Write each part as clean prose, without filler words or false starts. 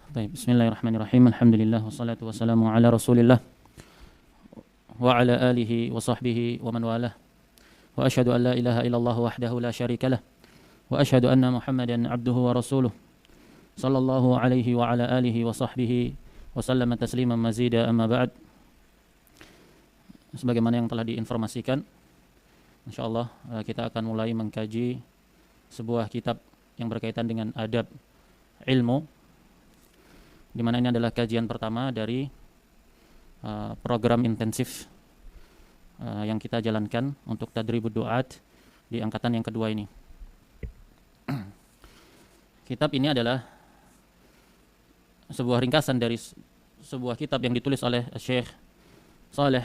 Baik, bismillahirrahmanirrahim. Alhamdulillah wassalatu wassalamu ala Rasulillah wa ala alihi wa sahbihi wa man walah. Wa asyhadu an la ilaha illallah wahdahu la syarikalah wa asyhadu anna Muhammadan abduhu wa rasuluh. Sallallahu alaihi wa ala alihi wa sahbihi wa sallama tasliman mazida, amma ba'd. Sebagaimana yang telah diinformasikan, insyaallah kita akan mulai mengkaji sebuah kitab yang berkaitan dengan adab ilmu, di mana ini adalah kajian pertama dari program intensif yang kita jalankan untuk tadribud du'at di angkatan yang kedua ini. Kitab ini adalah sebuah ringkasan dari sebuah kitab yang ditulis oleh Syekh Saleh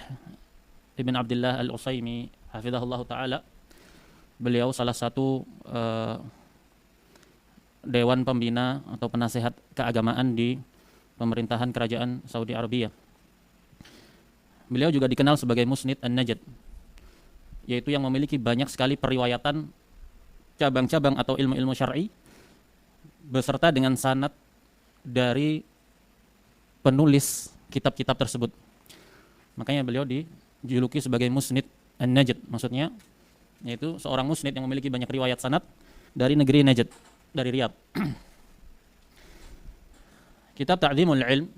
Ibn Abdullah Al-Utsaimin hafizahullah ta'ala. Beliau salah satu dewan pembina atau penasehat keagamaan di pemerintahan kerajaan Saudi Arabia. Beliau juga dikenal sebagai Musnid An-Najd, yaitu yang memiliki banyak sekali periwayatan cabang-cabang atau ilmu-ilmu syar'i beserta dengan sanad dari penulis kitab-kitab tersebut. Makanya beliau dijuluki sebagai Musnid An-Najd, maksudnya yaitu seorang musnid yang memiliki banyak riwayat sanad dari negeri Najd, dari Riyadh. Kitab Ta'dhimul Ilm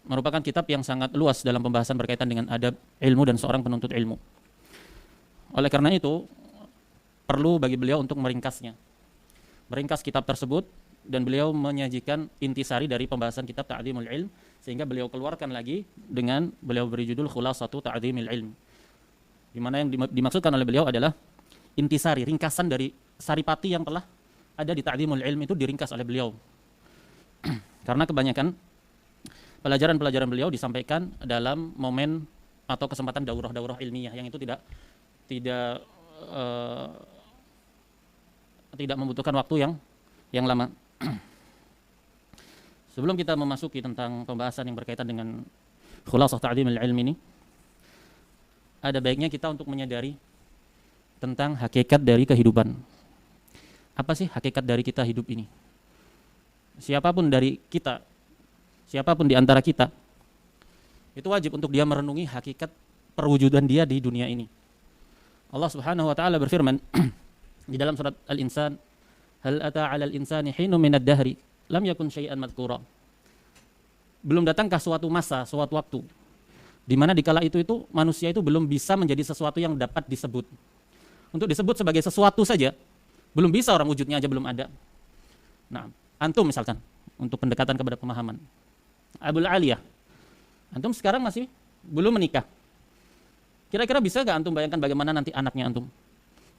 merupakan kitab yang sangat luas dalam pembahasan berkaitan dengan adab ilmu dan seorang penuntut ilmu. Oleh karena itu, perlu bagi beliau untuk meringkasnya. Meringkas kitab tersebut, dan beliau menyajikan intisari dari pembahasan kitab Ta'dhimul Ilm, sehingga beliau keluarkan lagi dengan beliau beri judul Khulasatu Ta'dhimil Ilm. Di mana yang dimaksudkan oleh beliau adalah intisari, ringkasan dari saripati yang telah ada di Ta'dhimul Ilm itu diringkas oleh beliau. Karena kebanyakan pelajaran-pelajaran beliau disampaikan dalam momen atau kesempatan daurah-daurah ilmiah yang itu tidak membutuhkan waktu yang lama. Sebelum kita memasuki tentang pembahasan yang berkaitan dengan Khulasah Ta'dhimul Ilm ini, ada baiknya kita untuk menyadari tentang hakikat dari kehidupan. Apa sih hakikat dari kita hidup ini? Siapapun dari kita, siapapun di antara kita, itu wajib untuk dia merenungi hakikat perwujudan dia di dunia ini. Allah Subhanahu wa taala berfirman di dalam surat Al-Insan, "Hal ata 'alal insani hinun minad dahri lam yakun syai'an madhkura." Belum datangkah suatu masa, suatu waktu di mana dikala itu manusia itu belum bisa menjadi sesuatu yang dapat disebut. Untuk disebut sebagai sesuatu saja belum bisa, orang wujudnya aja belum ada. Nah, antum misalkan untuk pendekatan kepada pemahaman, Abul Aliyah, antum sekarang masih belum menikah. Kira-kira bisa gak antum bayangkan bagaimana nanti anaknya antum?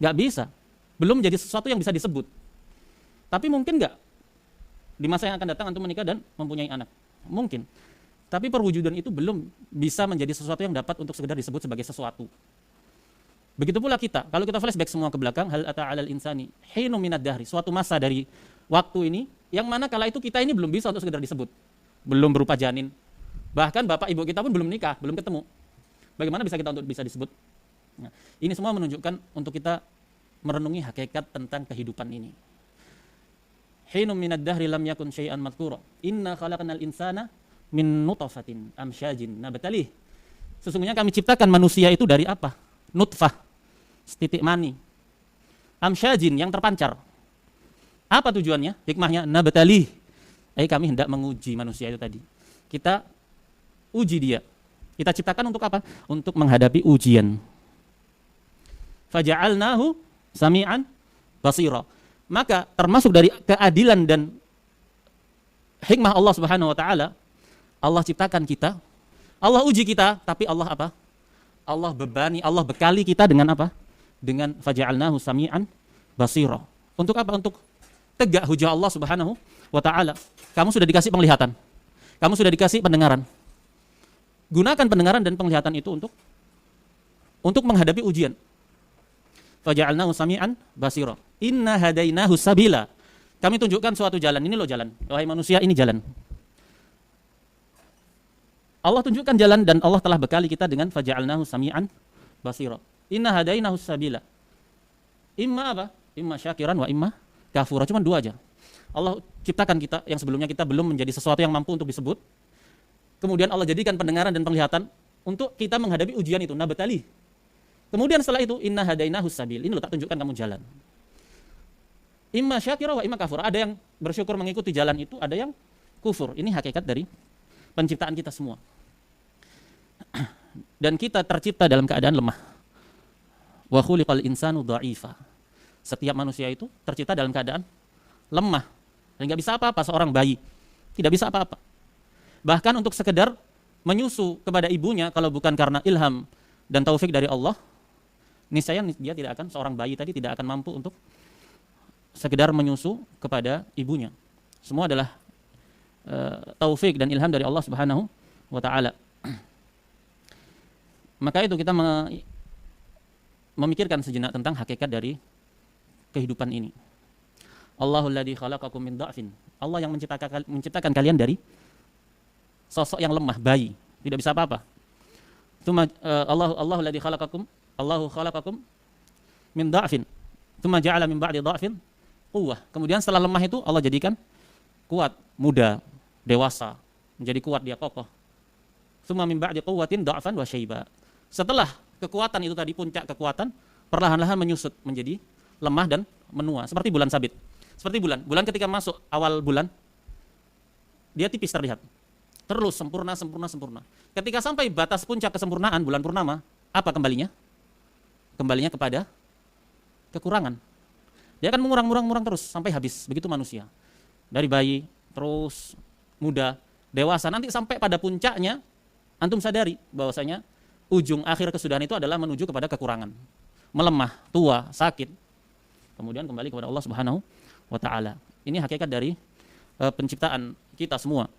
Gak bisa, belum jadi sesuatu yang bisa disebut. Tapi mungkin gak di masa yang akan datang antum menikah dan mempunyai anak? Mungkin. Tapi perwujudan itu belum bisa menjadi sesuatu yang dapat untuk sekedar disebut sebagai sesuatu. Begitu pula kita, kalau kita flashback semua ke belakang, hal ata 'alal insani hinun minad dahri, suatu masa dari waktu ini yang mana kala itu kita ini belum bisa untuk sekedar disebut, belum berupa janin, bahkan bapak ibu kita pun belum nikah, belum ketemu. Bagaimana bisa kita untuk bisa disebut? Nah, ini semua menunjukkan untuk kita merenungi hakikat tentang kehidupan ini. Hinum minad dahri lam yakun syai'an madhkura, inna khalaqnal insana min nutfatin amsyajin nabtalih. Sesungguhnya kami ciptakan manusia itu dari apa? Nutfah, setitik mani, amsyajin, yang terpancar. Apa tujuannya? Hikmahnya, nabtalih, kami hendak menguji manusia itu tadi. Kita uji dia. Kita ciptakan untuk apa? Untuk menghadapi ujian. Faja'alnahu sami'an basira. Maka termasuk dari keadilan dan hikmah Allah Subhanahu wa taala, Allah ciptakan kita, Allah uji kita, tapi Allah apa? Allah bebani, Allah bekali kita dengan apa? Dengan faja'alnahu sami'an basira. Untuk apa? Untuk tegak hujah Allah Subhanahu wa taala. Kamu sudah dikasih penglihatan. Kamu sudah dikasih pendengaran. Gunakan pendengaran dan penglihatan itu untuk menghadapi ujian. Faja'alnahu sami'an basira. Inna hadainahu sabila. Kami tunjukkan suatu jalan. Ini loh jalan. Wahai manusia, ini jalan. Allah tunjukkan jalan dan Allah telah bekali kita dengan faja'alnahu sami'an basira. Inna hadainahu sabila. Imma apa? Imma syakiran wa imma kafura. Cuma dua aja. Allah ciptakan kita yang sebelumnya kita belum menjadi sesuatu yang mampu untuk disebut. Kemudian Allah jadikan pendengaran dan penglihatan untuk kita menghadapi ujian itu, nabtali. Kemudian setelah itu inna hadainahu sabil. Ini loh tak tunjukkan kamu jalan. Imma syakira wa imma kafur. Ada yang bersyukur mengikuti jalan itu, ada yang kufur. Ini hakikat dari penciptaan kita semua. Dan kita tercipta dalam keadaan lemah. Wa khuliqal insanu dha'ifa. Setiap manusia itu tercipta dalam keadaan lemah. Dan enggak bisa apa-apa, seorang bayi tidak bisa apa-apa. Bahkan untuk sekedar menyusu kepada ibunya, kalau bukan karena ilham dan taufik dari Allah, niscaya dia tidak akan, seorang bayi tadi tidak akan mampu untuk sekedar menyusu kepada ibunya. Semua adalah taufik dan ilham dari Allah Subhanahu wa taala. Maka itu kita memikirkan sejenak tentang hakikat dari kehidupan ini. Allahul ladzi khalaqakum min dha'fin. Allah yang menciptakan kalian dari sosok yang lemah, bayi, tidak bisa apa-apa. Allahul ladzi khalaqakum min dha'fin. Tsumma ja'ala min ba'di dha'fin quwwah. Kemudian setelah lemah itu Allah jadikan kuat, muda, dewasa, menjadi kuat, dia kokoh. Tsumma min ba'di quwwatin dha'fan wa syaiba. Setelah kekuatan itu tadi, puncak kekuatan, perlahan-lahan menyusut menjadi lemah dan menua, seperti bulan sabit. Seperti bulan ketika masuk awal bulan, dia tipis terlihat. Terus sempurna. Ketika sampai batas puncak kesempurnaan bulan purnama, apa kembalinya? Kembalinya kepada kekurangan. Dia akan mengurang terus sampai habis. Begitu manusia. Dari bayi, terus muda, dewasa, nanti sampai pada puncaknya, antum sadari bahwasanya ujung akhir kesudahan itu adalah menuju kepada kekurangan. Melemah, tua, sakit. Kemudian kembali kepada Allah Subhanahu wa taala. Ini hakikat dari penciptaan kita semua.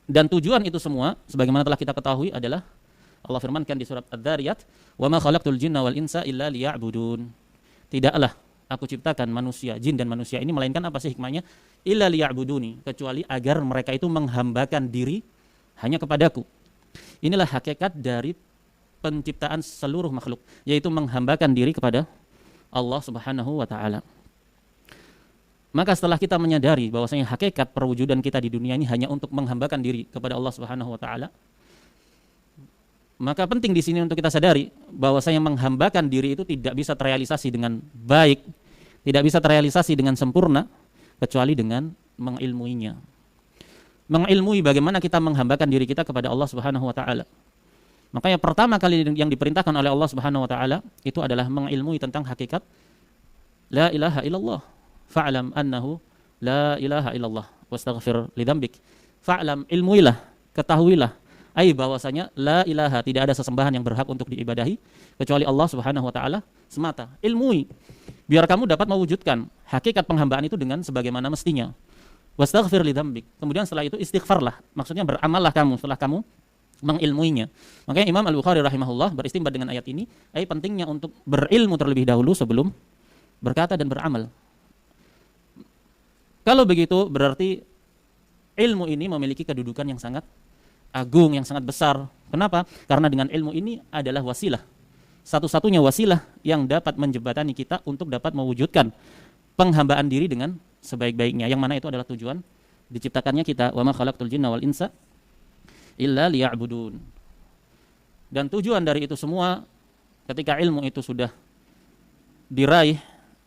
Dan tujuan itu semua sebagaimana telah kita ketahui adalah Allah firmankan di surat Adz-Dzariyat, "Wa ma khalaqtul jinna wal insa illa liya'budun." Tidaklah aku ciptakan manusia, jin dan manusia ini melainkan apa sih hikmahnya? Illa liya'buduni, kecuali agar mereka itu menghambakan diri hanya kepadaku. Inilah hakikat dari penciptaan seluruh makhluk, yaitu menghambakan diri kepada Allah Subhanahu wa taala. Maka setelah kita menyadari bahwasanya hakikat perwujudan kita di dunia ini hanya untuk menghambakan diri kepada Allah Subhanahu wa taala, maka penting di sini untuk kita sadari bahwasanya menghambakan diri itu tidak bisa terrealisasi dengan baik, tidak bisa terrealisasi dengan sempurna kecuali dengan mengilmuinya. Mengilmui bagaimana kita menghambakan diri kita kepada Allah Subhanahu wa taala. Makanya pertama kali yang diperintahkan oleh Allah Subhanahu wa taala itu adalah mengilmui tentang hakikat la ilaha illallah. Fa'lam annahu la ilaha illallah wastaghfir lidzambik. Fa'lam, ilmuilah, ketahuilah bahwasanya la ilaha, tidak ada sesembahan yang berhak untuk diibadahi kecuali Allah Subhanahu wa taala semata. Ilmui biar kamu dapat mewujudkan hakikat penghambaan itu dengan sebagaimana mestinya. Wastaghfir lidzambik. Kemudian setelah itu istighfarlah. Maksudnya beramallah kamu setelah kamu mengilmuinya. Makanya Imam Al-Bukhari rahimahullah beristimbat dengan ayat ini, pentingnya untuk berilmu terlebih dahulu sebelum berkata dan beramal. Kalau begitu berarti ilmu ini memiliki kedudukan yang sangat agung, yang sangat besar. Kenapa? Karena dengan ilmu ini adalah wasilah. Satu-satunya wasilah yang dapat menjembatani kita untuk dapat mewujudkan penghambaan diri dengan sebaik-baiknya. Yang mana itu adalah tujuan diciptakannya kita. Wa ma khalaqtul jinna wal insa illa liya'budun. Dan tujuan dari itu semua ketika ilmu itu sudah diraih,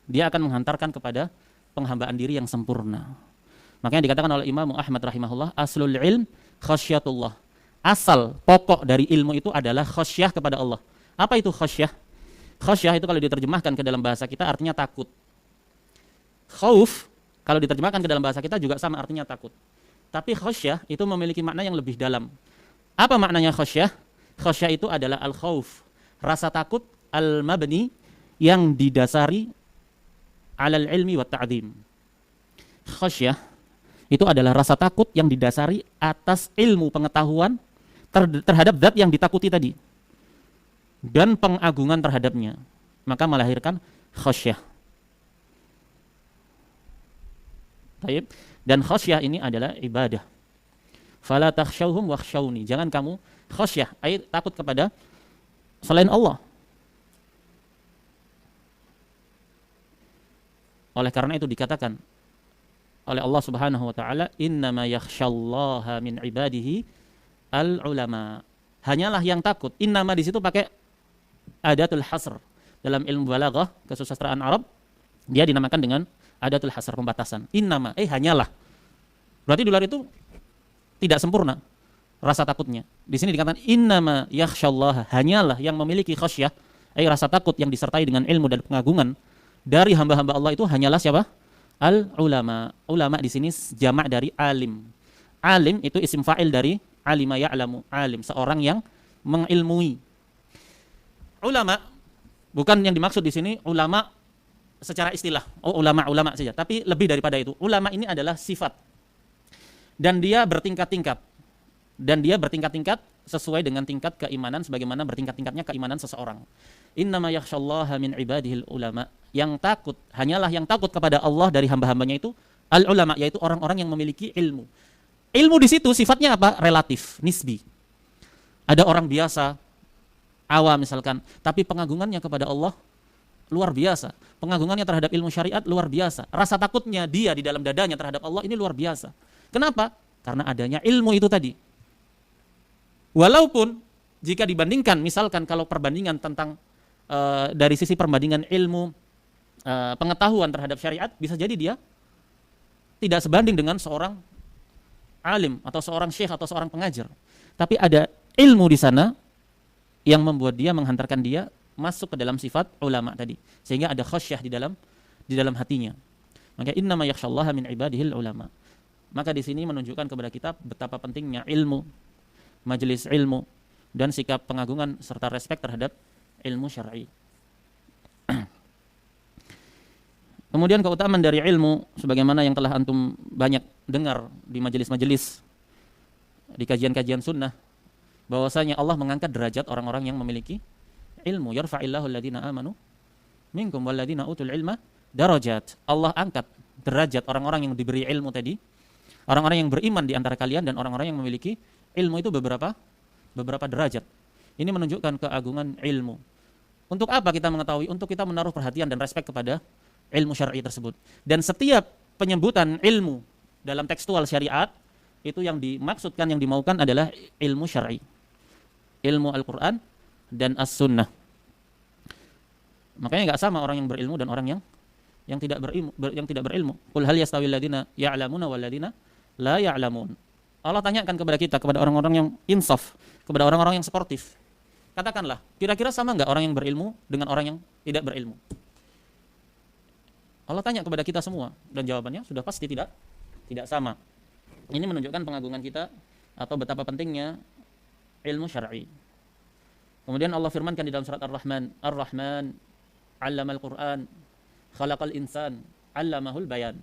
dia akan menghantarkan kepada penghambaan diri yang sempurna. Makanya dikatakan oleh Imam Ahmad rahimahullah, aslul ilm khasyatullah. Asal pokok dari ilmu itu adalah khasyah kepada Allah. Apa itu khasyah? Khasyah itu kalau diterjemahkan ke dalam bahasa kita artinya takut. Khauf kalau diterjemahkan ke dalam bahasa kita juga sama, artinya takut. Tapi khasyah itu memiliki makna yang lebih dalam. Apa maknanya khasyah? Khasyah itu adalah al-khauf, rasa takut al-mabni yang didasari alal ilmi wa ta'zim. Khasyah itu adalah rasa takut yang didasari atas ilmu pengetahuan terhadap zat yang ditakuti tadi dan pengagungan terhadapnya, maka melahirkan khasyah. Baik. Dan khasyah ini adalah ibadah. Fala takhshawhum wakhshawni. Jangan kamu khasyah, takut kepada selain Allah. Oleh karena itu dikatakan oleh Allah Subhanahu wa taala, innama yakhsyallaha min ibadihi al ulama. Hanyalah yang takut. Innama di situ pakai adatul hasr. Dalam ilmu balaghah, kesusastraan Arab, dia dinamakan dengan adatul hasr, pembatasan. Innama, hanyalah. Berarti di luar itu tidak sempurna rasa takutnya. Di sini dikatakan innama yakhsyallaha, hanyalah yang memiliki khasyah, rasa takut yang disertai dengan ilmu dan pengagungan dari hamba-hamba Allah itu hanyalah siapa? Al ulama. Ulama di sini jamak dari alim. Alim itu isim fa'il dari alima ya'lamu, alim, seorang yang mengilmui. Ulama bukan yang dimaksud di sini ulama secara istilah, ulama saja, tapi lebih daripada itu. Ulama ini adalah sifat. Dan dia bertingkat-tingkat. Dan dia bertingkat-tingkat sesuai dengan tingkat keimanan sebagaimana bertingkat-tingkatnya keimanan seseorang. Innama yakhsyallaha min ibadihil ulama. Yang takut, hanyalah yang takut kepada Allah dari hamba-hambanya itu al ulama, yaitu orang-orang yang memiliki ilmu. Ilmu di situ sifatnya apa? Relatif, nisbi. Ada orang biasa, awam misalkan, tapi pengagungannya kepada Allah luar biasa. Pengagungannya terhadap ilmu syariat luar biasa. Rasa takutnya dia di dalam dadanya terhadap Allah ini luar biasa. Kenapa? Karena adanya ilmu itu tadi. Walaupun jika dibandingkan, misalkan kalau perbandingan tentang dari sisi perbandingan ilmu, pengetahuan terhadap syariat, bisa jadi dia tidak sebanding dengan seorang alim atau seorang syekh atau seorang pengajar. Tapi ada ilmu di sana yang membuat dia, menghantarkan dia masuk ke dalam sifat ulama tadi, sehingga ada khasyah di dalam hatinya. Maka innama yakhsyallaha min ibadihil ulama. Maka di sini menunjukkan kepada kita betapa pentingnya ilmu, majelis ilmu, dan sikap pengagungan serta respek terhadap ilmu syar'i. Kemudian keutamaan dari ilmu, sebagaimana yang telah antum banyak dengar di majelis-majelis, di kajian-kajian sunnah, bahwasanya Allah mengangkat derajat orang-orang yang memiliki ilmu. Yarfa'illahu alladhina amanu minkum walladhina utul ilma darajat. Allah angkat derajat orang-orang yang diberi ilmu tadi, orang-orang yang beriman di antara kalian dan orang-orang yang memiliki ilmu itu beberapa derajat. Ini menunjukkan keagungan ilmu. Untuk apa kita mengetahui? Untuk kita menaruh perhatian dan respek kepada ilmu syar'i tersebut. Dan setiap penyebutan ilmu dalam tekstual syariat itu yang dimaksudkan, yang dimaukan adalah ilmu syar'i. Ilmu Al-Quran dan As-Sunnah. Makanya nggak sama orang yang berilmu dan orang yang tidak berilmu. Qul hal yastawil ladina ya'lamuna wal ladina la ya'lamun. Allah tanyakan kepada kita, kepada orang-orang yang insaf, kepada orang-orang yang sportif. Katakanlah, kira-kira sama nggak orang yang berilmu dengan orang yang tidak berilmu? Allah tanya kepada kita semua, dan jawabannya sudah pasti tidak sama. Ini menunjukkan pengagungan kita atau betapa pentingnya ilmu syar'i. Kemudian Allah firmankan di dalam surat Ar-Rahman, Ar-Rahman 'allamal Qur'an, khalaqal insan, 'allamahul bayan.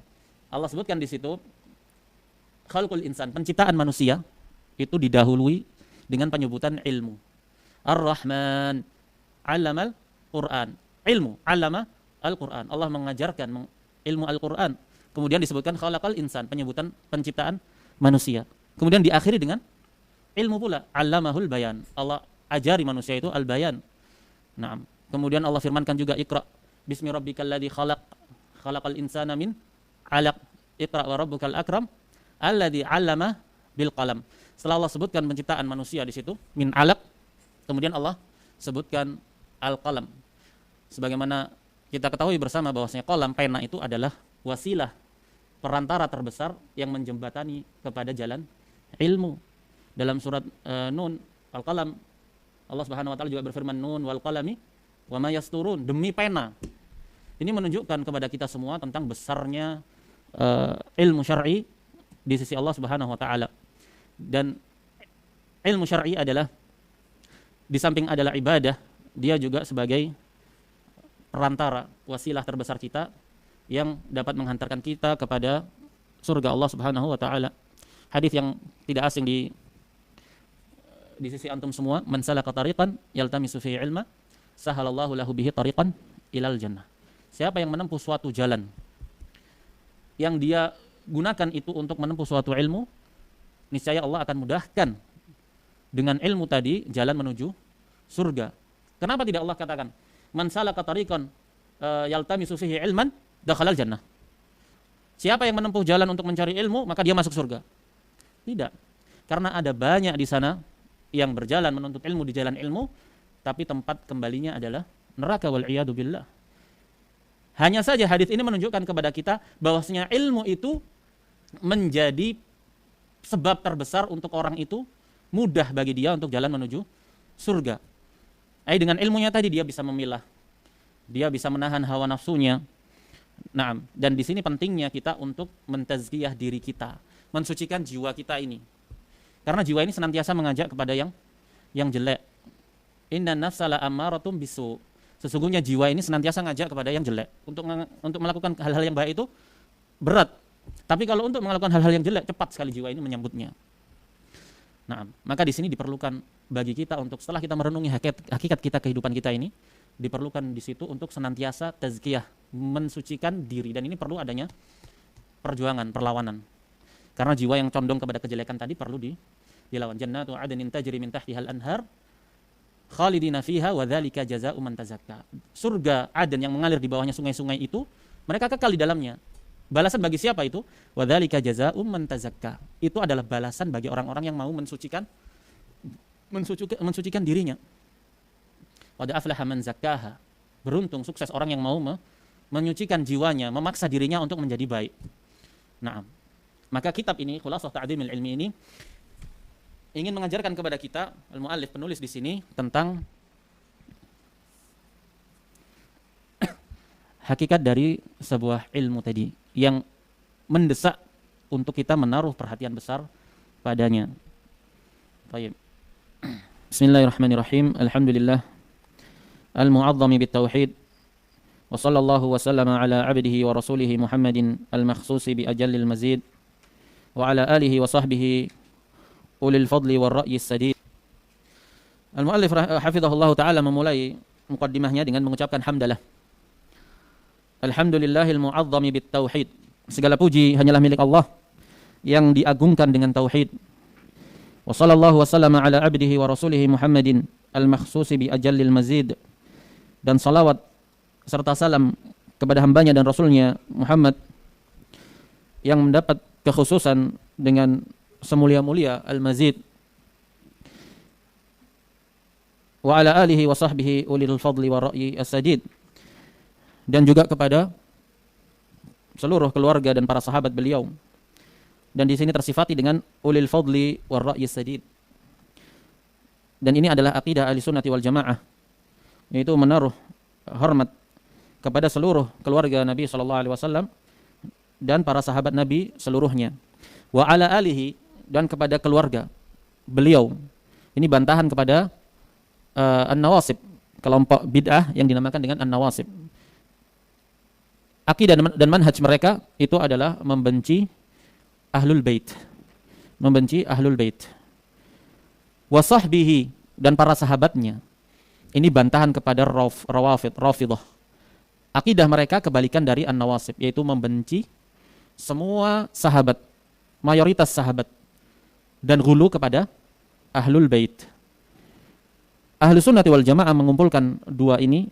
Allah sebutkan di situ khalqul insan, penciptaan manusia itu didahului dengan penyebutan ilmu. Ar-Rahman 'allamal Qur'an. Ilmu, 'allama Al-Qur'an. Allah mengajarkan ilmu Al-Qur'an. Kemudian disebutkan khalaqal insan, penyebutan penciptaan manusia. Kemudian diakhiri dengan ilmu pula, 'allamahul bayan. Allah ajari manusia itu al-bayan. Naam. Kemudian Allah firmankan juga Iqra bismi rabbikal ladzi khalaqal insana min 'alaq. Iqra wa rabbukal akram alladzi 'allama bil qalam. Setelah Allah sebutkan penciptaan manusia di situ min 'alaq, kemudian Allah sebutkan al-qalam. Sebagaimana kita ketahui bersama bahwasanya qalam, pena itu adalah wasilah, perantara terbesar yang menjembatani kepada jalan ilmu. Dalam surat Nun, Al-Qalam, Allah Subhanahu wa taala juga berfirman, Nun wal qalami wa ma yasturun, demi pena. Ini menunjukkan kepada kita semua tentang besarnya ilmu syar'i di sisi Allah Subhanahu wa taala. Dan ilmu syar'i adalah, di samping adalah ibadah, dia juga sebagai perantara, wasilah terbesar kita yang dapat menghantarkan kita kepada surga Allah Subhanahu wa taala. Hadis yang tidak asing di sisi antum semua, man salaka tariqan yaltamisu fihi ilma sahalallahu lahu bihi tariqan ilal jannah. Siapa yang menempuh suatu jalan yang dia gunakan itu untuk menempuh suatu ilmu, niscaya Allah akan mudahkan dengan ilmu tadi jalan menuju surga. Kenapa tidak Allah katakan man salaka tariqan yaltamisu fihi ilman dakhalal jannah? siapa yang menempuh jalan untuk mencari ilmu, maka dia masuk surga. Tidak. Karena ada banyak di sana yang berjalan menuntut ilmu di jalan ilmu, tapi tempat kembalinya adalah neraka, wal iyadu billah. Hanya saja hadis ini menunjukkan kepada kita bahwasanya ilmu itu menjadi sebab terbesar untuk orang itu mudah bagi dia untuk jalan menuju surga. Dengan ilmunya tadi dia bisa memilah, dia bisa menahan hawa nafsunya. Nah, dan di sini pentingnya kita untuk mentazkiyah diri kita, mensucikan jiwa kita ini. Karena jiwa ini senantiasa mengajak kepada yang jelek. Inna nafsa la ammaratum bisu. Sesungguhnya jiwa ini senantiasa ngajak kepada yang jelek. Untuk melakukan hal-hal yang baik itu berat. Tapi kalau untuk melakukan hal-hal yang jelek, cepat sekali jiwa ini menyambutnya. Nah, maka di sini diperlukan bagi kita untuk setelah kita merenungi hakikat kita, kehidupan kita ini, diperlukan di situ untuk senantiasa tazkiyah, mensucikan diri. Dan ini perlu adanya perjuangan, perlawanan. Karena jiwa yang condong kepada kejelekan tadi perlu dilawan. Jannatu adnin tajri min tahtihal anhar khalidina fiha wa dzalika jazaa'u man tazakka. Surga Aden yang mengalir di bawahnya sungai-sungai itu, mereka kekal di dalamnya. Balasan bagi siapa itu? Wa dzalika jazaa'u man tazakka. Itu adalah balasan bagi orang-orang yang mau mensucikan dirinya. Qad aflaha man zakkaha. Beruntung, sukses orang yang mau menyucikan jiwanya, memaksa dirinya untuk menjadi baik. Nah, maka kitab ini, Khulasah Ta'dhimil Ilmi ini ingin mengajarkan kepada kita, al-muallif penulis di sini, tentang hakikat dari sebuah ilmu tadi yang mendesak untuk kita menaruh perhatian besar padanya. Baik. Bismillahirrahmanirrahim. Alhamdulillah al-mu'azzami bit-tauhid wa sallallahu wa sallama ala 'abdihi wa rasulihi Muhammadin al-makhsusi bi ajallil mazid wa ala alihi wa sahbihi ulil fadli wal ra'yi sadid. Al-muallif hafizahullah ta'ala memulai muqaddimahnya dengan mengucapkan hamdalah. Alhamdulillahil mu'azzami bit tauhid. Segala puji hanyalah milik Allah yang diagungkan dengan tauhid. Wa sallallahu wa sallama ala abdihi wa rasulihi Muhammadin al-makhsusi bi ajallil mazid. Dan salawat serta salam kepada hambanya dan rasulnya Muhammad yang mendapat kekhususan dengan semulia-mulia al-mazid, wa ala alihi wa sahbihi ulil fadli wa ra'yi as-sadid, dan juga kepada seluruh keluarga dan para sahabat beliau. Dan di sini tersifati dengan ulil fadli wa ra'yi as-sadid. Dan ini adalah akidah Ahlussunnah wal Jamaah, yaitu menaruh hormat kepada seluruh keluarga Nabi sallallahu alaihi wasallam dan para sahabat Nabi seluruhnya. Wa ala alihi, dan kepada keluarga beliau. Ini bantahan kepada An-Nawasib, kelompok bid'ah yang dinamakan dengan An-Nawasib. Akidah dan manhaj mereka itu adalah membenci Ahlul Bait. Membenci Ahlul Bait. Wa sahbihi, dan para sahabatnya. Ini bantahan kepada Rafidah. Akidah mereka kebalikan dari An-Nawasib, yaitu membenci semua sahabat, mayoritas sahabat, dan ghulu kepada Ahlul Bait. Ahlussunnah wal Jamaah mengumpulkan dua ini,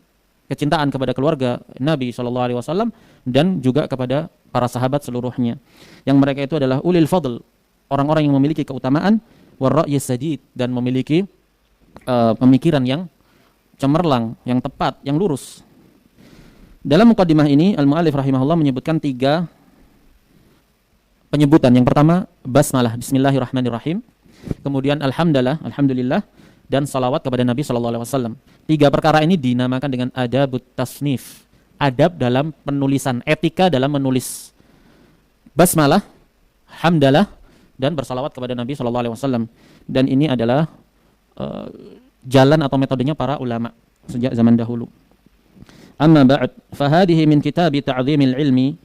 kecintaan kepada keluarga Nabi SAW dan juga kepada para sahabat seluruhnya. Yang mereka itu adalah ulil fadl, orang-orang yang memiliki keutamaan, war ra'yi sadid, dan memiliki pemikiran yang cemerlang, yang tepat, yang lurus. Dalam muqaddimah ini, al-muallif rahimahullah menyebutkan 3 penyebutan. Yang pertama, basmalah, bismillahirrahmanirrahim. Kemudian alhamdulillah, dan salawat kepada Nabi SAW. 3 perkara ini dinamakan dengan adabut tasnif, adab dalam penulisan, etika dalam menulis. Basmalah, hamdalah, dan bersalawat kepada Nabi SAW. Dan ini adalah jalan atau metodenya para ulama sejak zaman dahulu. Amma ba'd, fahadihi min kitabi ta'zimil ilmi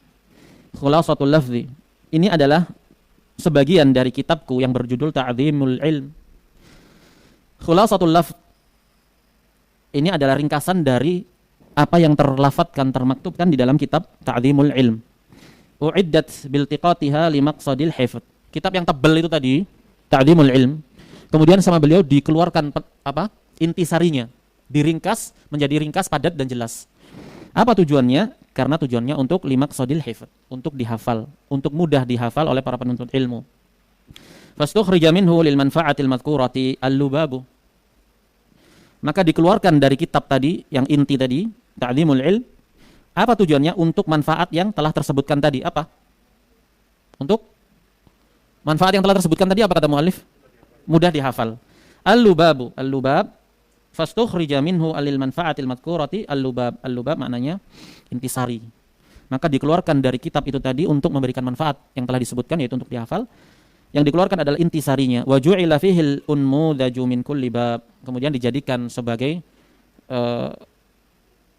khulasatul lafzi. Ini adalah sebagian dari kitabku yang berjudul Ta'zimul Ilm. Khulasatul lafz, ini adalah ringkasan dari apa yang terlafatkan, termaktubkan di dalam kitab Ta'zimul Ilm. U'iddat biltiqatiha limaqsadil hifdz. Kitab yang tebal itu tadi, Ta'zimul Ilm. Kemudian sama beliau dikeluarkan intisarinya, diringkas menjadi ringkas, padat dan jelas. Apa tujuannya? Karena tujuannya untuk limaksodil hifd, untuk dihafal, untuk mudah dihafal oleh para penuntut ilmu. Fastukhrija minhu lil manfa'atil madhkurati al-lubabu. Maka dikeluarkan dari kitab tadi, yang inti tadi, ta'limul ilm. Apa tujuannya? Untuk manfaat yang telah tersebutkan tadi. Apa? Untuk manfaat yang telah tersebutkan tadi apa kata muallif? Mudah dihafal. Al-lubabu, al-lubab. Fastukhrija minhu alil manfa'atil madhkurati al-lubab. Al-lubab maknanya intisari. Maka dikeluarkan dari kitab itu tadi untuk memberikan manfaat yang telah disebutkan, yaitu untuk dihafal. Yang dikeluarkan adalah intisarinya. Wa ju'ila fihil unmudaju min kulli bab. Kemudian dijadikan sebagai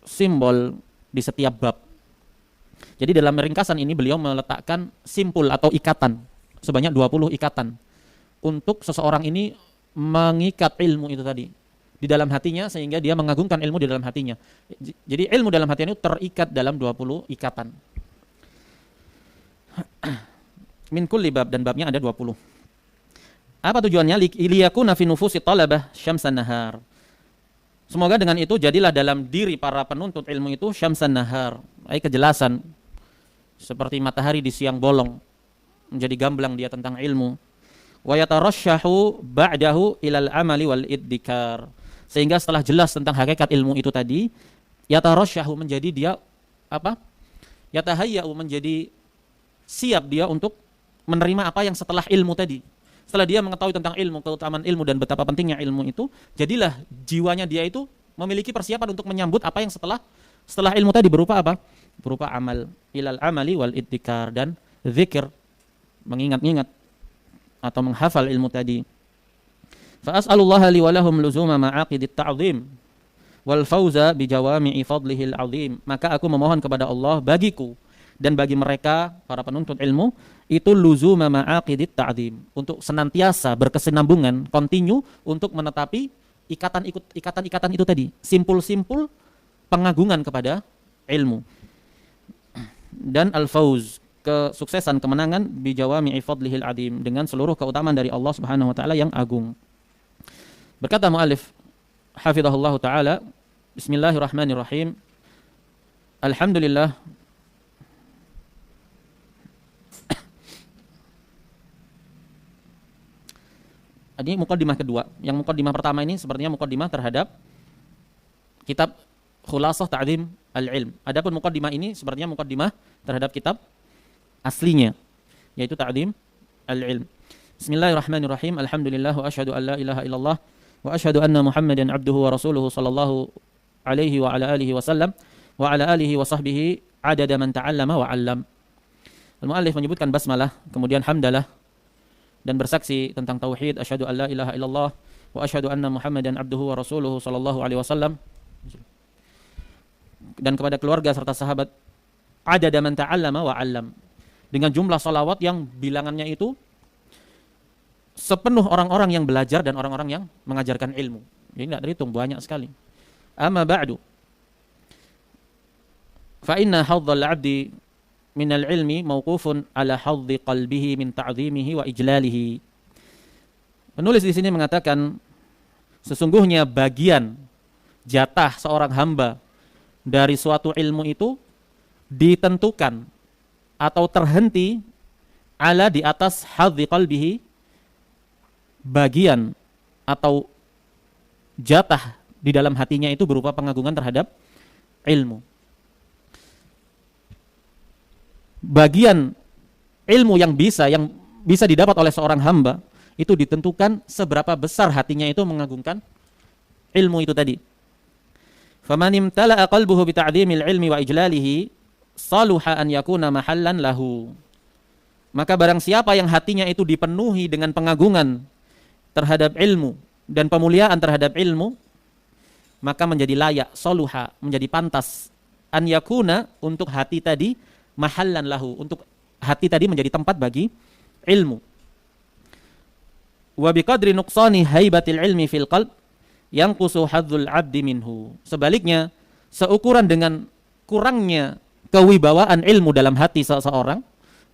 simbol di setiap bab. Jadi dalam ringkasan ini beliau meletakkan simpul atau ikatan sebanyak 20 ikatan untuk seseorang ini mengikat ilmu itu tadi di dalam hatinya, sehingga dia mengagungkan ilmu di dalam hatinya. Jadi ilmu dalam hatinya itu terikat dalam 20 ikatan. Min kulli bab, dan babnya ada 20. Apa tujuannya? Liyakuna fi nufusi talabah syamsan nahar. Semoga dengan itu jadilah dalam diri para penuntut ilmu itu syamsan nahar, kejelasan seperti matahari di siang bolong, menjadi gamblang dia tentang ilmu. Wa yatarasyahu ba'dahu ilal amali wal iddikar. Sehingga setelah jelas tentang hakikat ilmu itu tadi, yatarasyahu, menjadi dia apa? Yatahayyau, menjadi siap dia untuk menerima apa yang setelah ilmu tadi. Setelah dia mengetahui tentang ilmu, keutamaan ilmu dan betapa pentingnya ilmu itu, jadilah jiwanya dia itu memiliki persiapan untuk menyambut apa yang setelah ilmu tadi, berupa apa? Berupa amal, ilal amali wal iddikar, dan zikir, mengingat-ingat atau menghafal ilmu tadi. Fa as'alullaha li wa lahum luzuma ma'aqidit ta'zim wal fauza bi jawami'i fadlihil azim. Maka aku memohon kepada Allah bagiku dan bagi mereka para penuntut ilmu itu luzuma ma'aqidit ta'zim, untuk senantiasa berkesinambungan, continue untuk menetapi ikatan-ikatan itu tadi, simpul-simpul pengagungan kepada ilmu. Dan al-fauz, kesuksesan, kemenangan, bijawami'i fadlihil azim, dengan seluruh keutamaan dari Allah Subhanahu wa taala yang agung. Berkata muallif hafizahullah taala, bismillahirrahmanirrahim. Alhamdulillah, ini muqaddimah kedua. Yang muqaddimah pertama ini sepertinya muqaddimah terhadap kitab Khulasah Ta'zim Al-Ilm. Adapun muqaddimah ini sepertinya muqaddimah terhadap kitab aslinya, yaitu Ta'zim Al-Ilm. Bismillahirrahmanirrahim. Alhamdulillah wa asyhadu an la ilaha illallah wa asyhadu anna Muhammadan abduhu wa rasuluhu sallallahu alaihi wa ala alihi wasallam wa ala alihi wa sahbihi adada man ta'allama wa 'allam. Al-muallif menyebutkan basmalah, kemudian hamdalah, dan bersaksi tentang tauhid, asyhadu an la ilaha illallah wa asyhadu anna Muhammadan abduhu wa rasuluhu sallallahu alaihi wasallam, dan kepada keluarga serta sahabat adada man ta'allama wa 'allam, dengan jumlah salawat yang bilangannya itu sepenuh orang-orang yang belajar dan orang-orang yang mengajarkan ilmu. Jadi tidak terhitung, banyak sekali. Amma ba'du, fa inna hadzal 'abdi minal ilmi mauqufun ala hadzi qalbihi min ta'zimihi wa ijlalihi. Penulis di sini mengatakan sesungguhnya bagian jatah seorang hamba dari suatu ilmu itu ditentukan atau terhenti ala, di atas hadzi qalbihi, bagian atau jatah di dalam hatinya itu berupa pengagungan terhadap ilmu. Bagian ilmu yang bisa didapat oleh seorang hamba itu ditentukan seberapa besar hatinya itu mengagungkan ilmu itu tadi. Faman imtala'a qalbuhu bi ta'dhimil ilmi wa ijlalihi saluha an yakuna mahallan lahu. Maka barang siapa yang hatinya itu dipenuhi dengan pengagungan terhadap ilmu dan pemuliaan terhadap ilmu, maka menjadi layak, saluha, menjadi pantas, an yakuna, untuk hati tadi, mahallan lahu, untuk hati tadi menjadi tempat bagi ilmu. Wa biqadri nuqsani haibatil ilmi fil qalb yanqusu hadzul 'abdi minhu. Sebaliknya, seukuran dengan kurangnya kewibawaan ilmu dalam hati seseorang,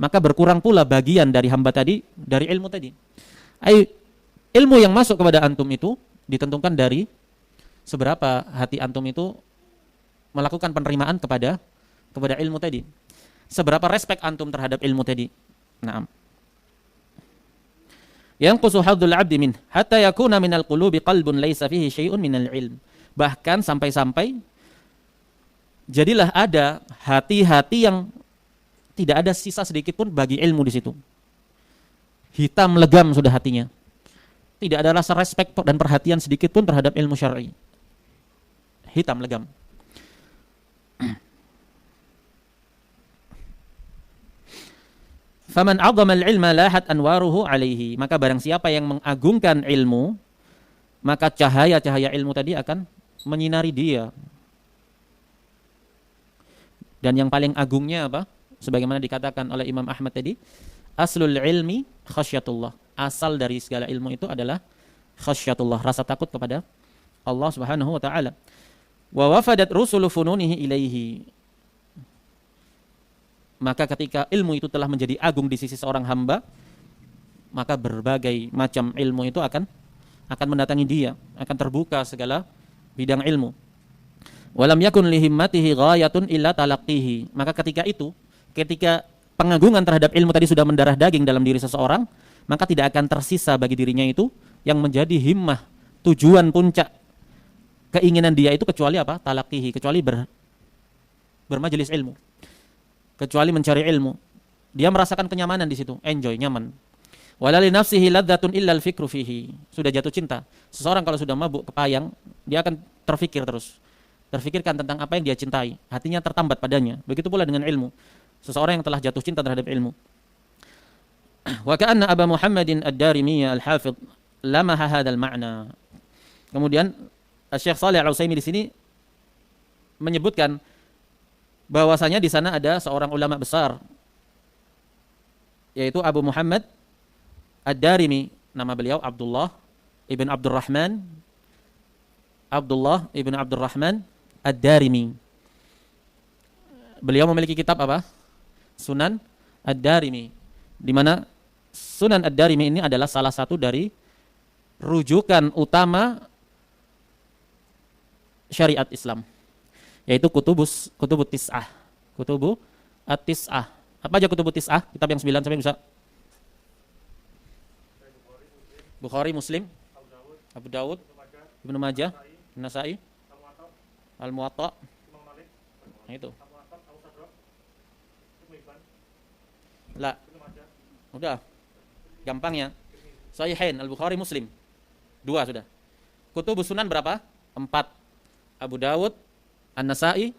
maka berkurang pula bagian dari hamba tadi dari ilmu tadi. Ilmu yang masuk kepada antum itu ditentukan dari seberapa hati antum itu melakukan penerimaan kepada kepada ilmu tadi? Seberapa respect antum terhadap ilmu tadi? Naam. Yanqusu hadzul 'abdi min hatta yakuna minal qulubi qalbun laisa fihi syai'un minal ilm. Bahkan sampai-sampai jadilah ada hati-hati yang tidak ada sisa sedikit pun bagi ilmu di situ. Hitam legam sudah hatinya. Tidak ada rasa respect dan perhatian sedikit pun terhadap ilmu syar'i. Hitam legam. Faman 'azzama al-'ilma lahat anwaruhu 'alaihi. Maka barang siapa yang mengagungkan ilmu, maka cahaya-cahaya ilmu tadi akan menyinari dia. Dan yang paling agungnya apa? Sebagaimana dikatakan oleh Imam Ahmad tadi, aslul ilmi khasyatullah. Asal dari segala ilmu itu adalah khasyatullah, rasa takut kepada Allah Subhanahu wa taala. Wa wafadat rusulu fununihi ilaihi. Maka ketika ilmu itu telah menjadi agung di sisi seorang hamba, maka berbagai macam ilmu itu akan mendatangi dia, akan terbuka segala bidang ilmu. Walam yakun lihimmatihi ghayatun illa talaqqihi. Maka ketika pengagungan terhadap ilmu tadi sudah mendarah daging dalam diri seseorang, maka tidak akan tersisa bagi dirinya itu yang menjadi himmah, tujuan puncak keinginan dia itu kecuali apa? Talaqqihi, kecuali bermajelis ilmu, kecuali mencari ilmu. Dia merasakan kenyamanan di situ, enjoy, nyaman. Wala li nafsihi ladzatun illa al-fikru fihi. Sudah jatuh cinta. Seseorang kalau sudah mabuk kepayang, dia akan terfikirkan tentang apa yang dia cintai. Hatinya tertambat padanya. Begitu pula dengan ilmu. Seseorang yang telah jatuh cinta terhadap ilmu. Wa ka'anna Aba Muhammadin Ad-Darimi Al-Hafidh lamaha hadzal ma'na. Kemudian Syekh Shalih Al-Utsaimin di sini menyebutkan bahwasanya di sana ada seorang ulama besar, yaitu Abu Muhammad Ad-Darimi. Nama beliau Abdullah ibn Abdurrahman Ad-Darimi. Beliau memiliki kitab apa? Sunan Ad-Darimi, di mana Sunan Ad-Darimi ini adalah salah satu dari rujukan utama syariat Islam, yaitu Kutubut Tis'ah. Kutubu At-Tis'ah. Apa aja Kutubut Tis'ah? Kitab yang 9 sampai bisa. Bukhari, Muslim, Abu Dawud, Ibnu Majah, An-Nasa'i, Al-Muwatta. Nah itu. Lah. Udah. Gampangnya. Sahihain, Al-Bukhari, Muslim. 2 sudah. Kutubus Sunan berapa? 4. Abu Dawud, An-Nasa'i,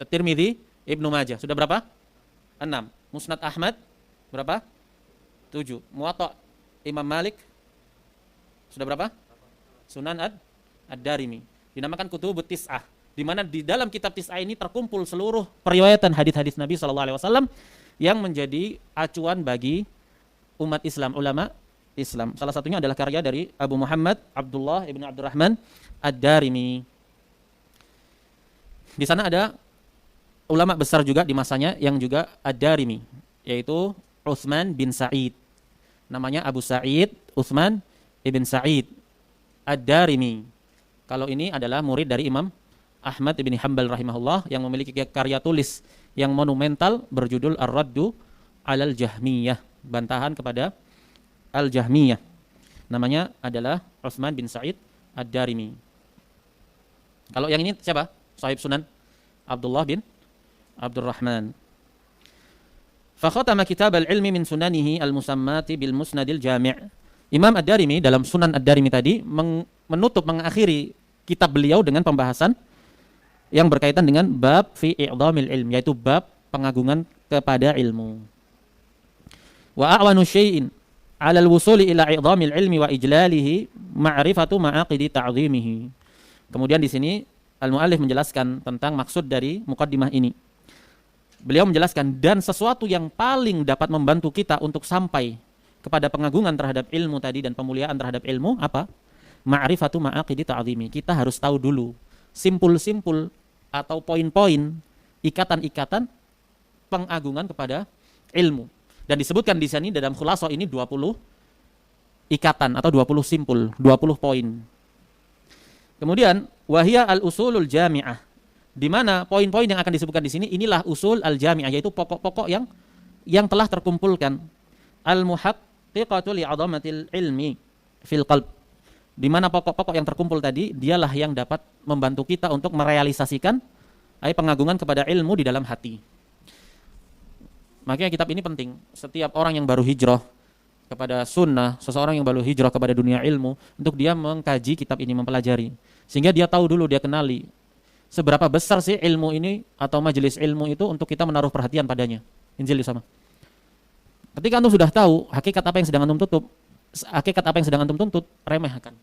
At-Tirmidzi, Ibnu Majah. Sudah berapa? 6. Musnad Ahmad berapa? 7. Muwatta Imam Malik. Sudah berapa? Sunan Ad-Darimi. Dinamakan Kutubut Tis'ah, di mana di dalam kitab Tis'ah ini terkumpul seluruh periwayatan hadis-hadis Nabi SAW yang menjadi acuan bagi umat Islam, ulama Islam. Salah satunya adalah karya dari Abu Muhammad Abdullah ibn Abdurrahman Ad-Darimi. Di sana ada ulama besar juga di masanya yang juga Ad-Darimi, yaitu Utsman bin Sa'id. Namanya Abu Sa'id Utsman ibn Sa'id Ad-Darimi. Kalau ini adalah murid dari Imam Ahmad ibn Hanbal rahimahullah yang memiliki karya tulis yang monumental berjudul Ar-Raddu 'alal Jahmiyah, bantahan kepada Al-Jahmiyah. Namanya adalah Utsman bin Sa'id Ad-Darimi. Kalau yang ini siapa? Sahib Sunan Abdullah bin Abdurrahman. Fa khatama kitab al-ilmi min sunanihi al-musammati bil musnadil jami'. Imam Ad-Darimi dalam Sunan Ad-Darimi tadi mengakhiri kitab beliau dengan pembahasan yang berkaitan dengan bab fi i'dhamil ilm, yaitu bab pengagungan kepada ilmu. Wa a'wanu syai'in 'ala al-wusuli ila i'dhamil ilmi wa ijlalihi ma'rifatu ma'aqidi ta'dhimihi. Kemudian di sini al-muallif menjelaskan tentang maksud dari muqaddimah ini. Beliau menjelaskan, dan sesuatu yang paling dapat membantu kita untuk sampai kepada pengagungan terhadap ilmu tadi dan pemuliaan terhadap ilmu apa? Ma'rifatu ma'aqidi ta'zimi. Kita harus tahu dulu simpul-simpul atau poin-poin, ikatan-ikatan pengagungan kepada ilmu. Dan disebutkan di sini dalam khulaso ini 20 ikatan atau 20 simpul, 20 poin. Kemudian wahia al-usulul jami'ah, Di mana poin-poin yang akan disebutkan di sini inilah usul al-jami'ah, yaitu pokok-pokok yang telah terkumpulkan. Al-muhaqqiqatu li'azamatil ilmi fil qalb. Di mana pokok-pokok yang terkumpul tadi, dialah yang dapat membantu kita untuk merealisasikan pengagungan kepada ilmu di dalam hati. Makanya kitab ini penting. Setiap orang yang baru hijrah kepada sunnah, seseorang yang baru hijrah kepada dunia ilmu, untuk dia mengkaji kitab ini, mempelajari. Sehingga dia tahu dulu, dia kenali seberapa besar sih ilmu ini atau majelis ilmu itu untuk kita menaruh perhatian padanya. Injil sama. Ketika antum sudah tahu hakikat apa yang sedang antum tuntut, remeh akan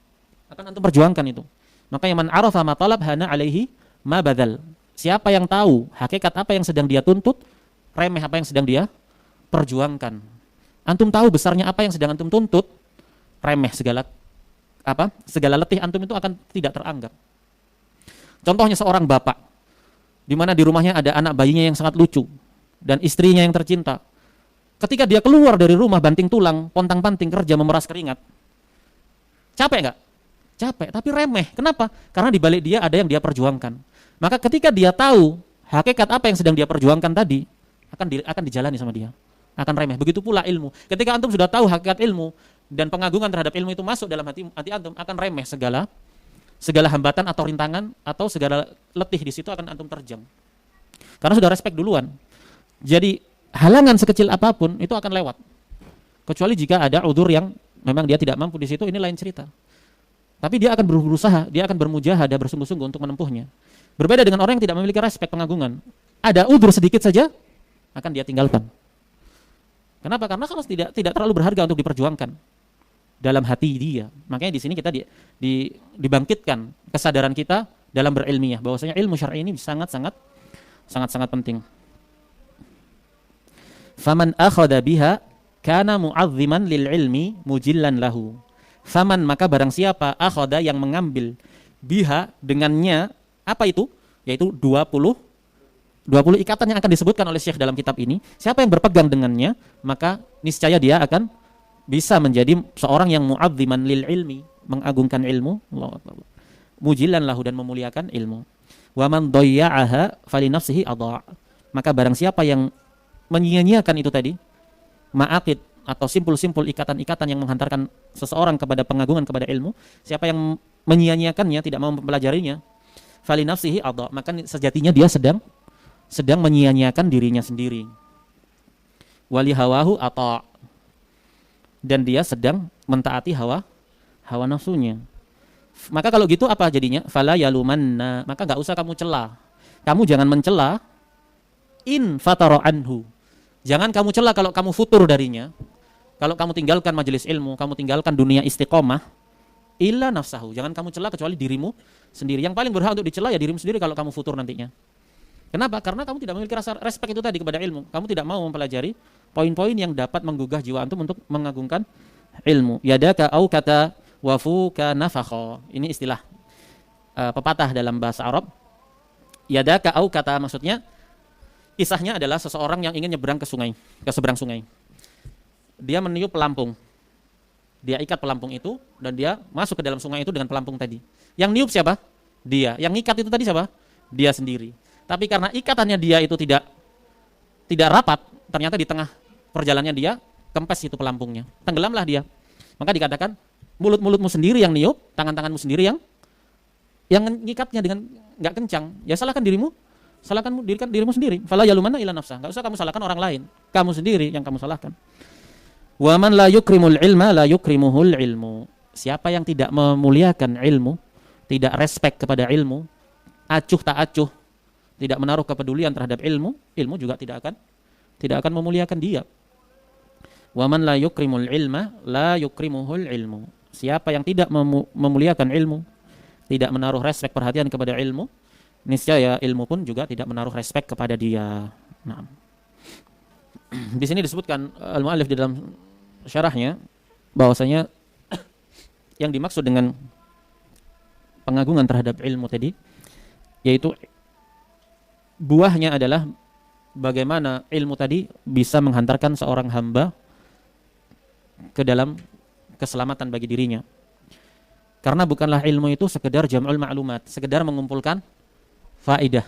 antum perjuangkan itu. Makanya man arafa ma talab hana alaihi ma badal. Siapa yang tahu hakikat apa yang sedang dia tuntut, remeh apa yang sedang dia perjuangkan. Antum tahu besarnya apa yang sedang antum tuntut, remeh segala letih antum itu akan tidak teranggap. Contohnya seorang bapak, di mana di rumahnya ada anak bayinya yang sangat lucu dan istrinya yang tercinta. Ketika dia keluar dari rumah banting tulang, pontang-panting kerja memeras keringat, capek nggak? Capek, tapi remeh. Kenapa? Karena di balik dia ada yang dia perjuangkan. Maka ketika dia tahu hakikat apa yang sedang dia perjuangkan tadi, akan dijalani sama dia, akan remeh. Begitu pula ilmu. Ketika antum sudah tahu hakikat ilmu dan pengagungan terhadap ilmu itu masuk dalam hati antum, akan remeh segala hambatan atau rintangan atau segala letih di situ akan antum terjang. Karena sudah respect duluan. Jadi halangan sekecil apapun itu akan lewat. Kecuali jika ada udzur yang memang dia tidak mampu di situ, ini lain cerita. Tapi dia akan berusaha, dia akan bermujahadah, bersungguh-sungguh untuk menempuhnya. Berbeda dengan orang yang tidak memiliki respect pengagungan. Ada udzur sedikit saja akan dia tinggalkan. Kenapa? Karena tidak terlalu berharga untuk diperjuangkan dalam hati dia. Makanya di sini kita dibangkitkan kesadaran kita dalam berilmiah bahwasanya ilmu syar'i ini sangat penting. Faman akhadha biha kana mu'azziman lil ilmi mujillan lahu. Faman, maka barang siapa akhadha, yang mengambil, biha, dengannya, apa itu? Yaitu 20 ikatan yang akan disebutkan oleh Syekh dalam kitab ini. Siapa yang berpegang dengannya, maka niscaya dia akan bisa menjadi seorang yang mu'azziman lil ilmi, mengagungkan ilmu, mujillan lahu, dan memuliakan ilmu. Wa man dhayya'aha fali nafsihi adha'. Maka barang siapa yang menyia-nyiakan itu tadi, ma'aqid atau simpul-simpul ikatan-ikatan yang menghantarkan seseorang kepada pengagungan kepada ilmu, siapa yang menyia-nyiakannya, tidak mau mempelajarinya, fali nafsihi adha', maka sejatinya dia sedang menyia-nyiakan dirinya sendiri. Wali hawahu ata', dan dia sedang mentaati hawa nafsunya. Maka kalau gitu apa jadinya? Fala yalumanna, maka enggak usah kamu cela. Kamu jangan mencela in fatara anhu. Jangan kamu cela kalau kamu futur darinya. Kalau kamu tinggalkan majelis ilmu, kamu tinggalkan dunia istiqomah, illa nafsahu. Jangan kamu cela kecuali dirimu sendiri. Yang paling berhak untuk dicela ya dirimu sendiri kalau kamu futur nantinya. Kenapa? Karena kamu tidak memiliki rasa respect itu tadi kepada ilmu. Kamu tidak mau mempelajari poin-poin yang dapat menggugah jiwa antum untuk mengagungkan ilmu. Yadaka au kata wafuka nafakha. Ini istilah pepatah dalam bahasa Arab. Yadaka au kata, maksudnya kisahnya adalah seseorang yang ingin nyebrang ke seberang sungai. Dia meniup pelampung. Dia ikat pelampung itu dan dia masuk ke dalam sungai itu dengan pelampung tadi. Yang niup siapa? Dia. Yang ngikat itu tadi siapa? Dia sendiri. Tapi karena ikatannya dia itu tidak rapat, ternyata di tengah perjalanannya dia kempes itu pelampungnya. Tenggelamlah dia. Maka dikatakan mulutmu sendiri yang niup, tangan-tanganmu sendiri yang ngikatnya dengan enggak kencang. Ya salahkan dirimu. Salahkan dirimu sendiri. Fala yalumanna illa nafsah. Enggak usah kamu salahkan orang lain. Kamu sendiri yang kamu salahkan. Wa man la yukrimul ilma la yukrimuhul ilmu. Siapa yang tidak memuliakan ilmu, tidak respect kepada ilmu, acuh tak acuh, tidak menaruh kepedulian terhadap ilmu, ilmu juga tidak akan memuliakan dia. Wa man la yukrimul ilma la yukrimuhul ilmu. Siapa yang tidak memuliakan ilmu, tidak menaruh respect perhatian kepada ilmu, niscaya ilmu pun juga tidak menaruh respect kepada dia. Nah, di sini disebutkan al-muallif di dalam syarahnya bahwasanya yang dimaksud dengan pengagungan terhadap ilmu tadi yaitu buahnya adalah bagaimana ilmu tadi bisa menghantarkan seorang hamba ke dalam keselamatan bagi dirinya. Karena bukanlah ilmu itu sekedar jam'ul ma'lumat, sekedar mengumpulkan faidah,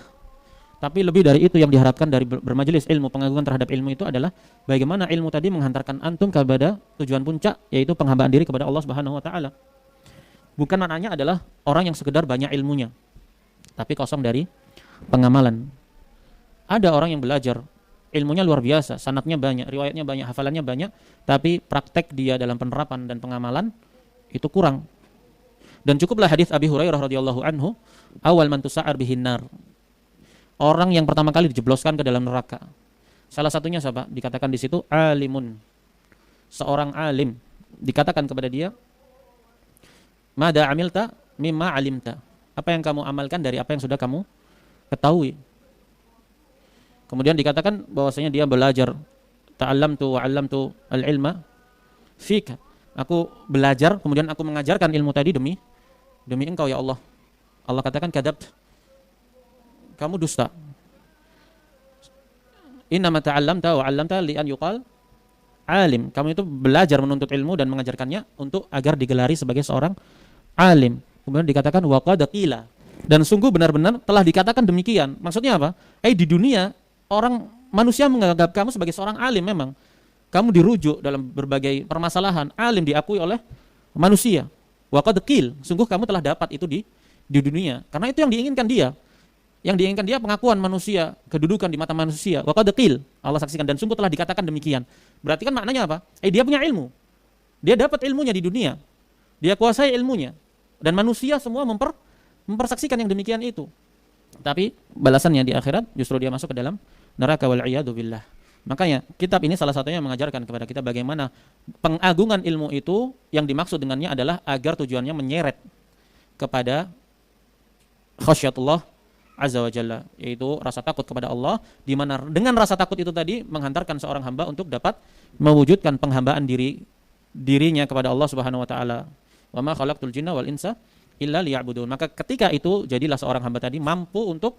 Tapi lebih dari itu yang diharapkan dari bermajelis ilmu, pengagungan terhadap ilmu itu adalah bagaimana ilmu tadi menghantarkan antum kepada tujuan puncak, yaitu penghambaan diri kepada Allah Subhanahu wa taala. Bukan maknanya adalah orang yang sekedar banyak ilmunya, tapi kosong dari pengamalan. Ada orang yang belajar, ilmunya luar biasa, sanadnya banyak, riwayatnya banyak, hafalannya banyak, tapi praktek dia dalam penerapan dan pengamalan itu kurang. Dan cukuplah hadis Abi Hurairah radhiyallahu anhu, awal man tusa'ar bihin nar. Orang yang pertama kali dijebloskan ke dalam neraka. Salah satunya siapa? Dikatakan di situ alimun. Seorang alim. Dikatakan kepada dia, "Mada amilta mimma alimta." Apa yang kamu amalkan dari apa yang sudah kamu ketahui? Kemudian dikatakan bahwasanya dia belajar, ta'allamtu wa 'allamtu al-ilma fika. Aku belajar, kemudian aku mengajarkan ilmu tadi demi engkau ya Allah. Allah katakan kadabt. Kamu dusta. Innama ta'allamta wa 'allamta li an yuqal alim. Kamu itu belajar menuntut ilmu dan mengajarkannya untuk agar digelari sebagai seorang alim. Kemudian dikatakan wa qad qila. Dan sungguh benar-benar telah dikatakan demikian. Maksudnya apa? Di dunia orang manusia menganggap kamu sebagai seorang alim memang. Kamu dirujuk dalam berbagai permasalahan, alim diakui oleh manusia. Wa qad qil. Sungguh kamu telah dapat itu di dunia. Karena itu yang diinginkan dia. Yang diinginkan dia pengakuan manusia, kedudukan di mata manusia. Wa qad qil, Allah saksikan dan sungguh telah dikatakan demikian. Berarti kan maknanya apa? Dia punya ilmu. Dia dapat ilmunya di dunia. Dia kuasai ilmunya. Dan manusia semua mempersaksikan yang demikian itu. Tapi balasannya di akhirat justru dia masuk ke dalam neraka wal iyadu billah. Makanya kitab ini salah satunya mengajarkan kepada kita bagaimana pengagungan ilmu itu yang dimaksud dengannya adalah agar tujuannya menyeret kepada khasyatullah azza wa jalla, yaitu rasa takut kepada Allah, di mana dengan rasa takut itu tadi menghantarkan seorang hamba untuk dapat mewujudkan penghambaan dirinya kepada Allah Subhanahu wa taala. Wa ma khalaqtul jinna wal insa illa liya'budun. Maka ketika itu jadilah seorang hamba tadi mampu untuk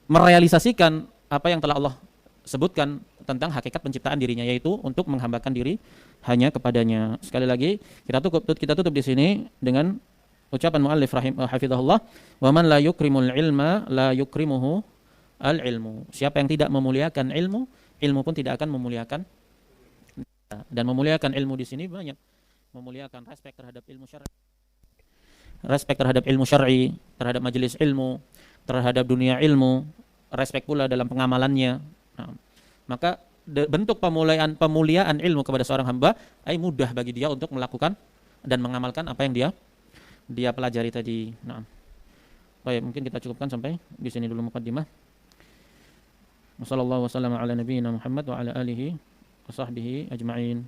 merealisasikan apa yang telah Allah sebutkan tentang hakikat penciptaan dirinya, yaitu untuk menghambakan diri hanya kepadanya. Sekali lagi kita tutup di sini dengan ucapan muallif hafizahullah, wa man la yukrimul ilma la yukrimuhu al ilmu. Siapa yang tidak memuliakan ilmu, ilmu pun tidak akan memuliakan. Dan memuliakan ilmu di sini banyak. Memuliakan respek terhadap ilmu syar'i. Respek terhadap ilmu syar'i, terhadap majelis ilmu, terhadap dunia ilmu, respek pula dalam pengamalannya. Nah, maka bentuk pemuliaan ilmu kepada seorang hamba mudah bagi dia untuk melakukan dan mengamalkan apa yang dia pelajari tadi. Nah, baik, mungkin kita cukupkan sampai di sini dulu muqaddimah. Wassallallahu wasallam ala nabiyyina Muhammad wa ala alihi wa sahbihi ajma'in.